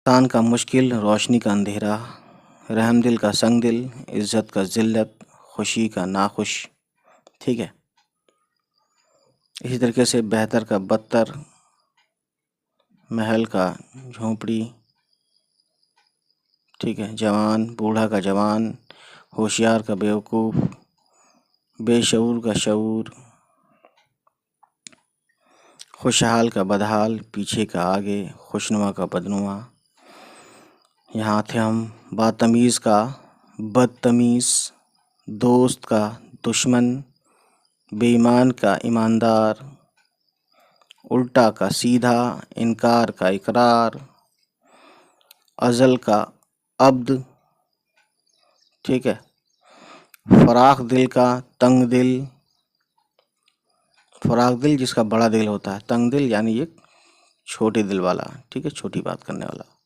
احسان کا مشکل، روشنی کا اندھیرا، رحم دل کا سنگ دل، عزت کا ذلت، خوشی کا ناخوش. ٹھیک ہے. اسی طریقے سے بہتر کا بدتر، محل کا جھونپڑی. ٹھیک ہے. جوان، بوڑھا کا جوان، ہوشیار کا بیوقوف، بے شعور کا شعور، خوشحال کا بدحال، پیچھے کا آگے، خوشنما کا بدنما. یہاں تھے ہم. بدتمیز کا بدتمیز، دوست کا دشمن، بے ایمان کا ایماندار، الٹا کا سیدھا، انکار کا اقرار، ازل کا عبد. ٹھیک ہے. فراخ دل کا تنگ دل، فراخ دل جس کا بڑا دل ہوتا ہے، تنگ دل یعنی یہ چھوٹے دل والا. ٹھیک ہے، چھوٹی بات کرنے والا.